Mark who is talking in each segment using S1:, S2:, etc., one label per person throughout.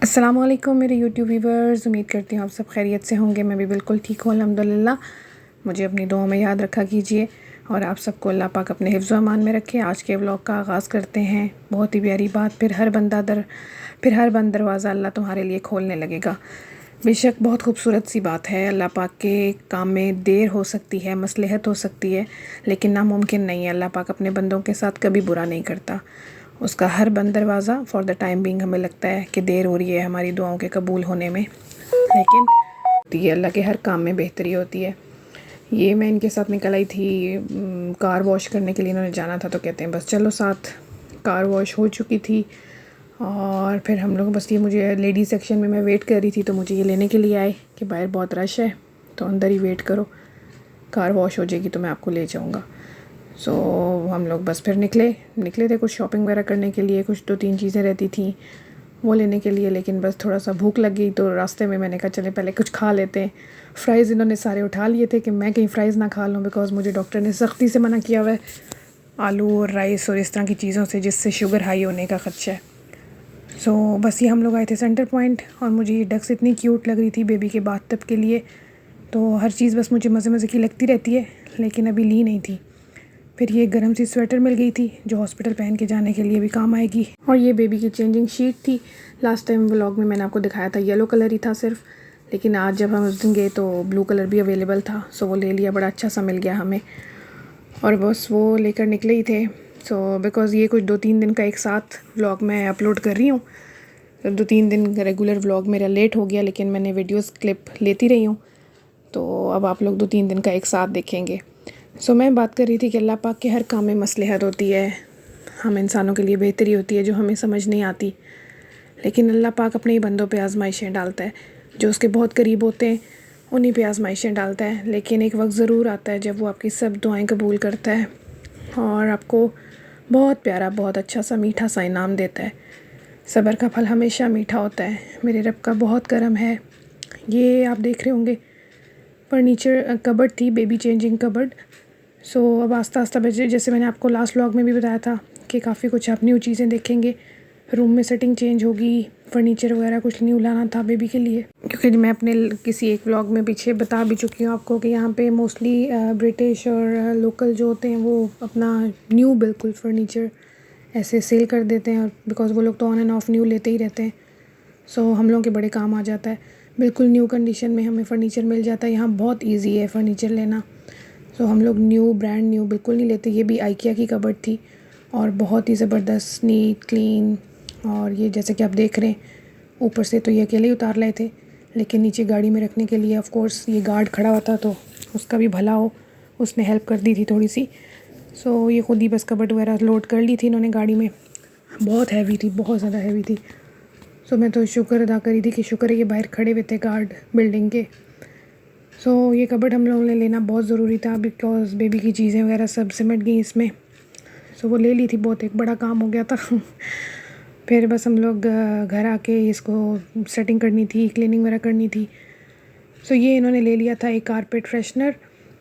S1: अस्सलाम वालेकुम मेरे यूट्यूब व्यूवर्स, उम्मीद करती हूँ आप सब खैरियत से होंगे। मैं भी बिल्कुल ठीक हूँ अल्हम्दुलिल्लाह। मुझे अपनी दुआओं में याद रखा कीजिए और आप सबको अल्लाह पाक अपने हिफ्ज़ व अमान में रखे। आज के व्लॉग का आगाज़ करते हैं। बहुत ही प्यारी बात, फिर हर बंद दरवाज़ा अल्लाह तुम्हारे लिए खोलने लगेगा। बेशक बहुत खूबसूरत सी बात है। अल्लाह पाक के काम में देर हो सकती है, मसलहत हो सकती है, लेकिन नामुमकिन नहीं है। अल्लाह पाक अपने बंदों के साथ कभी बुरा नहीं करता। उसका हर बंद दरवाज़ा फॉर द टाइम बीइंग हमें लगता है कि देर हो रही है हमारी दुआओं के कबूल होने में, लेकिन ये अल्लाह के हर काम में बेहतरी होती है। ये मैं इनके साथ निकल आई थी कार वॉश करने के लिए। इन्होंने जाना था तो कहते हैं बस चलो साथ। कार वॉश हो चुकी थी और फिर हम लोग बस, ये मुझे लेडीज़ सेक्शन में मैं वेट कर रही थी तो मुझे ये लेने के लिए आए कि बाहर बहुत रश है तो अंदर ही वेट करो, कार वॉश हो जाएगी तो मैं आपको ले जाऊँगा। सो हम लोग बस फिर निकले थे कुछ शॉपिंग वगैरह करने के लिए। कुछ 2-3 चीज़ें रहती थी वो लेने के लिए, लेकिन बस थोड़ा सा भूख लग गई तो रास्ते में मैंने कहा चले पहले कुछ खा लेते हैं। फ़्राइज़ इन्होंने सारे उठा लिए थे कि मैं कहीं फ़्राइज़ ना खा लूँ, बिकॉज़ मुझे डॉक्टर ने सख्ती से मना किया हुआ है आलू और राइस और इस तरह की चीज़ों से जिससे शुगर हाई होने का ख़दशा है। सो बस ये हम लोग आए थे सेंटर पॉइंट और मुझे ये डक्स इतनी क्यूट लग रही थी बेबी के बाथ टब के लिए। तो हर चीज़ बस मुझे मज़े मज़े की लगती रहती है, लेकिन अभी ली नहीं थी। फिर ये गर्म सी स्वेटर मिल गई थी जो हॉस्पिटल पहन के जाने के लिए भी काम आएगी। और ये बेबी की चेंजिंग शीट थी। लास्ट टाइम व्लॉग में मैंने आपको दिखाया था येलो कलर ही था सिर्फ, लेकिन आज जब हम उस दिन गए तो ब्लू कलर भी अवेलेबल था, सो वो ले लिया। बड़ा अच्छा सा मिल गया हमें और बस वो लेकर निकले ही थे। सो बिकॉज़ ये कुछ 2-3 दिन का एक साथ व्लॉग मैं अपलोड कर रही हूँ, तो 2-3 दिन रेगुलर व्लॉग मेरा लेट हो गया, लेकिन मैंने वीडियोस क्लिप लेती रही हूँ, तो अब आप लोग 2-3 दिन का एक साथ देखेंगे। सो मैं बात कर रही थी कि अल्लाह पाक के हर काम में मसलहत होती है, हम इंसानों के लिए बेहतरी होती है जो हमें समझ नहीं आती, लेकिन अल्लाह पाक अपने ही बंदों पे आजमाइशें डालता है। जो उसके बहुत करीब होते हैं उन्हीं पे आजमाइशें डालता है, लेकिन एक वक्त ज़रूर आता है जब वो आपकी सब दुआएं कबूल करता है और आपको बहुत प्यारा, बहुत अच्छा सा मीठा सा इनाम देता है। सब्र का फल हमेशा मीठा होता है। मेरे रब का बहुत करम है। ये आप देख रहे होंगे फर्नीचर कबर्ड थी, बेबी चेंजिंग कबर्ड। सो अब आस्ता आस्ता जैसे मैंने आपको लास्ट व्लॉग में भी बताया था कि काफ़ी कुछ आप न्यू चीज़ें देखेंगे। रूम में सेटिंग चेंज होगी, फर्नीचर वगैरह कुछ न्यू लाना था बेबी के लिए, क्योंकि मैं अपने किसी एक व्लॉग में पीछे बता भी चुकी हूँ आपको कि यहाँ पे मोस्टली ब्रिटिश और लोकल जो होते हैं वो अपना न्यू बिल्कुल फर्नीचर ऐसे सेल कर देते हैं, और बिकॉज़ वो लोग तो ऑन एंड ऑफ न्यू लेते ही रहते हैं। सो हम लोगों के बड़े काम आ जाता है। बिल्कुल न्यू कंडीशन में हमें फ़र्नीचर मिल जाता है। यहाँ बहुत ईजी है फ़र्नीचर लेना। सो हम लोग न्यू, ब्रांड न्यू बिल्कुल नहीं लेते। ये भी आइकिया की कबर्ड थी और बहुत ही ज़बरदस्त, नीट, क्लीन। और ये जैसे कि आप देख रहे हैं ऊपर से तो ये अकेले ही उतार लाए थे, लेकिन नीचे गाड़ी में रखने के लिए ऑफ़ कोर्स ये गार्ड खड़ा होता तो उसका भी भला हो, उसने हेल्प कर दी थी थोड़ी सी। सो ये ख़ुद ही बस कबर्ड वगैरह लोड कर ली थी इन्होंने गाड़ी में। बहुत हैवी थी, बहुत ज़्यादा हैवी थी। सो मैं तो शुक्र अदा करी थी कि शुक्र है ये बाहर खड़े हुए थे गार्ड बिल्डिंग के। सो ये कबर्ड हम लोगों ने लेना बहुत ज़रूरी था, बिकॉज़ बेबी की चीज़ें वगैरह सब सिमट गई इसमें। सो वो ले ली थी, बहुत एक बड़ा काम हो गया था। फिर बस हम लोग घर आके इसको सेटिंग करनी थी, क्लीनिंग वगैरह करनी थी। सो ये इन्होंने ले लिया था एक कारपेट फ्रेशनर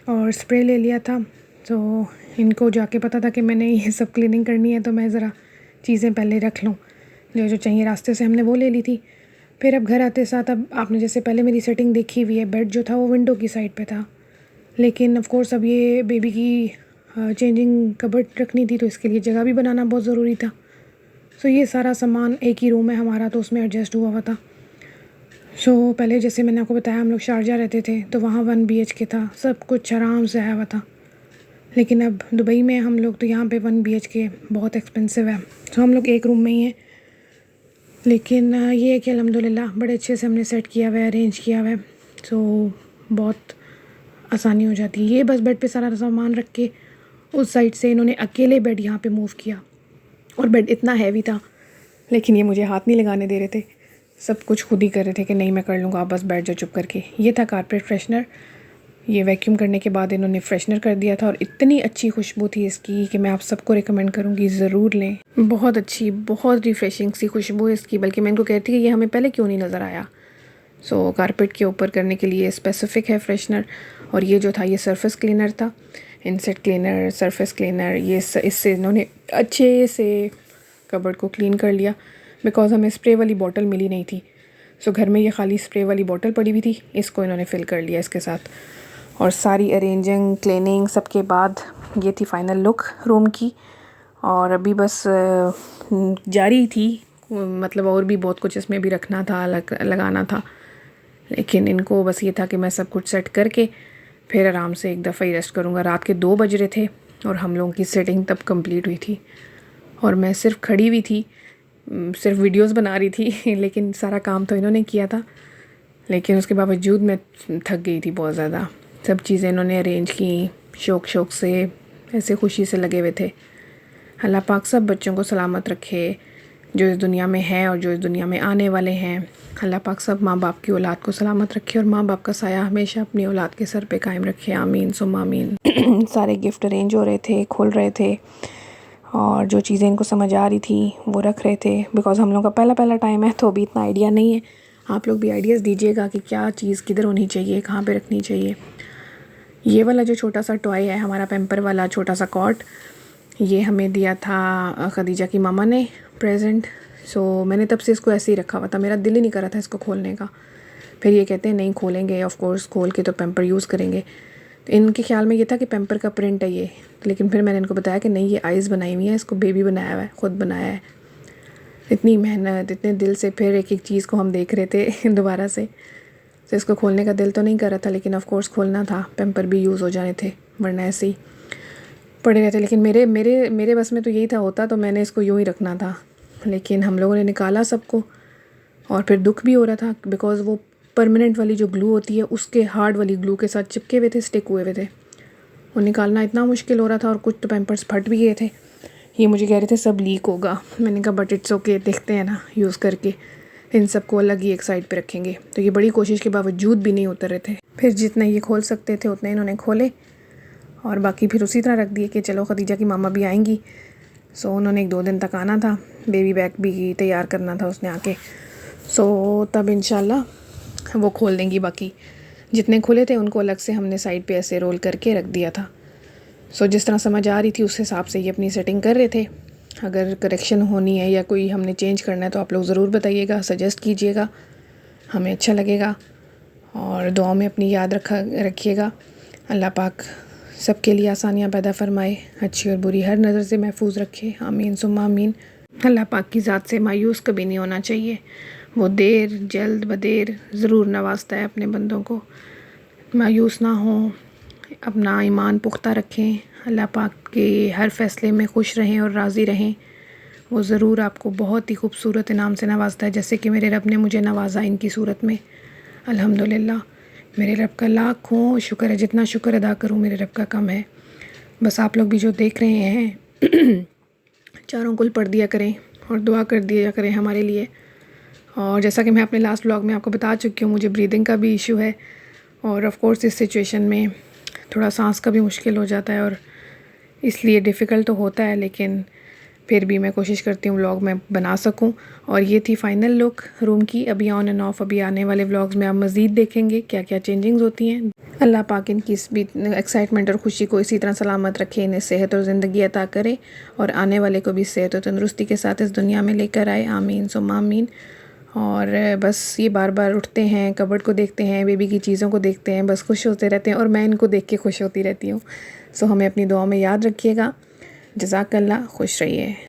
S1: और स्प्रे ले लिया था। सो इनको जाके पता था कि मैंने ये सब क्लीनिंग करनी है, तो मैं ज़रा चीज़ें पहले रख लूँ जो जो चाहिए। रास्ते से हमने वो ले ली थी। फिर अब घर आते साथ, अब आपने जैसे पहले मेरी सेटिंग देखी हुई है, बेड जो था वो विंडो की साइड पे था, लेकिन ऑफ़ कोर्स अब ये बेबी की चेंजिंग कबर्ड रखनी थी तो इसके लिए जगह भी बनाना बहुत ज़रूरी था। सो ये सारा सामान एक ही रूम है हमारा तो उसमें एडजस्ट हुआ था। सो पहले जैसे मैंने आपको बताया हम लोग शारजा रहते थे तो वहाँ 1 BHK था, सब कुछ आराम से आया हुआ था। लेकिन अब दुबई में हम लोग तो यहाँ पे 1 BHK बहुत एक्सपेंसिव है। तो हम लोग एक रूम में ही हैं, लेकिन ये है कि अल्हम्दुलिल्लाह बड़े अच्छे से हमने सेट किया हुआ है, अरेंज किया हुआ है। सो बहुत आसानी हो जाती है। ये बस बेड पे सारा सामान रख के उस साइड से इन्होंने अकेले बेड यहाँ पे मूव किया, और बेड इतना हैवी था लेकिन ये मुझे हाथ नहीं लगाने दे रहे थे। सब कुछ खुद ही कर रहे थे कि नहीं मैं कर लूँगा, आप बस बैठ जाओ चुप करके। ये था कारपेट फ्रेशनर। ये वैक्यूम करने के बाद इन्होंने फ्रेशनर कर दिया था और इतनी अच्छी खुशबू थी इसकी कि मैं आप सबको रिकमेंड करूँगी ज़रूर लें। बहुत अच्छी, बहुत रिफ़्रेशिंग सी खुशबू है इसकी, बल्कि मैं इनको कहती कि ये हमें पहले क्यों नहीं नज़र आया। सो कारपेट के ऊपर करने के लिए स्पेसिफ़िक है फ्रेशनर। और ये जो था ये सरफेस क्लीनर था, इंसेक्ट क्लीनर, सरफेस क्लीनर। ये इससे इन्होंने अच्छे से कबर्ड को क्लीन कर लिया। बिकॉज़ हमें स्प्रे वाली बॉटल मिली नहीं थी। सो घर में ये खाली स्प्रे वाली बॉटल पड़ी हुई थी, इसको इन्होंने फ़िल कर लिया इसके साथ। और सारी अरेंजिंग क्लीनिंग सब के बाद ये थी फ़ाइनल लुक रूम की। और अभी बस जारी थी, मतलब और भी बहुत कुछ इसमें भी रखना था, लगाना था, लेकिन इनको बस ये था कि मैं सब कुछ सेट करके फिर आराम से एक दफ़ा ही रेस्ट करूँगा। रात के 2 बज रहे थे और हम लोगों की सेटिंग तब कंप्लीट हुई थी और मैं सिर्फ खड़ी हुई थी, सिर्फ वीडियोस बना रही थी लेकिन सारा काम तो इन्होंने किया था। लेकिन उसके बावजूद मैं थक गई थी बहुत ज़्यादा। सब चीज़ें इन्होंने अरेंज की, शौक़ से, ऐसे खुशी से लगे हुए थे। अल्लाह पाक सब बच्चों को सलामत रखे जो इस दुनिया में हैं और जो इस दुनिया में आने वाले हैं। अल्लाह पाक सब माँ बाप की औलाद को सलामत रखे और माँ बाप का साया हमेशा अपनी औलाद के सर पे कायम रखे। आमीन सुम्मा आमीन। सारे गिफ्ट अरेंज हो रहे थे, खोल रहे थे और जो चीज़ें इनको समझ आ रही थी वो रख रहे थे। बिकॉज़ हम लोग का पहला टाइम है तो अभी इतना आइडिया नहीं है। आप लोग भी आइडियाज़ दीजिएगा कि क्या चीज़ किधर होनी चाहिए, कहाँ पे रखनी चाहिए। ये वाला जो छोटा सा टॉय है हमारा पैम्पर वाला छोटा सा कॉट, ये हमें दिया था खदीजा की मामा ने प्रेजेंट। सो मैंने तब से इसको ऐसे ही रखा हुआ था, मेरा दिल ही नहीं कर रहा था इसको खोलने का। फिर ये कहते हैं नहीं खोलेंगे, ऑफ कोर्स खोल के तो पैम्पर यूज़ करेंगे। तो इनके ख्याल में ये था कि पैम्पर का प्रिंट है ये, लेकिन फिर मैंने इनको बताया कि नहीं, ये आइज़ बनाई हुई है, इसको बेबी बनाया हुआ है, ख़ुद बनाया है। इतनी मेहनत, इतने दिल से फिर एक एक चीज़ को हम देख रहे थे दोबारा से। तो इसको खोलने का दिल तो नहीं कर रहा था, लेकिन ऑफ कोर्स खोलना था, पैम्पर भी यूज़ हो जाने थे, वरना ऐसे ही पड़े रहते। लेकिन मेरे बस में तो यही था, होता तो मैंने इसको यूँ ही रखना था। लेकिन हम लोगों ने निकाला सबको और फिर दुख भी हो रहा था बिकॉज़ वो परमानेंट वाली जो ग्लू होती है उसके हार्ड वाली ग्लू के साथ चिपके हुए थे, स्टिक हुए हुए थे। वो निकालना इतना मुश्किल हो रहा था और कुछ तो पैम्पर्स फट भी गए थे। ये मुझे कह रहे थे सब लीक होगा, मैंने कहा बट इट्स ओके, देखते हैं ना यूज़ करके। इन सबको अलग ही एक साइड पे रखेंगे। तो ये बड़ी कोशिश के बावजूद भी नहीं उतर रहे थे। फिर जितना ये खोल सकते थे उतने इन्होंने खोले और बाकी फिर उसी तरह रख दिए कि चलो खदीजा की मामा भी आएंगी। सो उन्होंने 1-2 दिन तक आना था, बेबी बैग भी तैयार करना था उसने आके। सो तब इंशाल्लाह वो खोल देंगी। बाकी जितने खुले थे उनको अलग से हमने साइड पे ऐसे रोल करके रख दिया था। सो जिस तरह समझ आ रही थी उस हिसाब से ये अपनी सेटिंग कर रहे थे। अगर करेक्शन होनी है या कोई हमने चेंज करना है तो आप लोग ज़रूर बताइएगा, सजेस्ट कीजिएगा, हमें अच्छा लगेगा। और दुआ में अपनी याद रखिएगा। अल्लाह पाक सबके लिए आसानियाँ पैदा फरमाए, अच्छी और बुरी हर नज़र से महफूज रखे। आमीन सुम्मा आमीन। अल्लाह पाक की ज़ात से मायूस कभी नहीं होना चाहिए। वो देर जल्द बदेर ज़रूर नवाजता है अपने बंदों को। मायूस ना हों, अपना ईमान पुख्ता रखें, अल्लाह पाक के हर फ़ैसले में खुश रहें और राज़ी रहें। वो ज़रूर आपको बहुत ही खूबसूरत इनाम से नवाजता है, जैसे कि मेरे रब ने मुझे नवाजा इनकी सूरत में। अल्हम्दुलिल्लाह, मेरे रब का लाखों शुक्र है, जितना शुक्र अदा करूँ मेरे रब का कम है। बस आप लोग भी जो देख रहे हैं चारों कुल पढ़ दिया करें और दुआ कर दिया करें हमारे लिए। और जैसा कि मैं अपने लास्ट व्लॉग में आपको बता चुकी हूँ, मुझे ब्रीदिंग का भी इशू है और ऑफ़ कोर्स इस सिचुएशन में थोड़ा सांस का भी मुश्किल हो जाता है और इसलिए डिफ़िकल्ट तो होता है, लेकिन फिर भी मैं कोशिश करती हूँ व्लॉग में बना सकूँ। और ये थी फ़ाइनल लुक रूम की। अभी ऑन एंड ऑफ, अभी आने वाले व्लॉग्स में आप मज़ीद देखेंगे क्या क्या चेंजिंग्स होती हैं। अल्लाह पाक इनकी इस भी एक्साइटमेंट और ख़ुशी को इसी तरह सलामत रखे, इन्हें सेहत और ज़िंदगी अता करे और आने वाले को भी सेहत और तंदुरुस्ती के साथ इस दुनिया में लेकर आए। आमीन सुम्मा आमीन। और बस ये बार बार उठते हैं, कबर्ड को देखते हैं, बेबी की चीज़ों को देखते हैं, बस खुश होते रहते हैं और मैं इनको देख के खुश होती रहती हूँ। सो हमें अपनी दुआ में याद रखिएगा। जज़ाकल्लाह, खुश रहिए।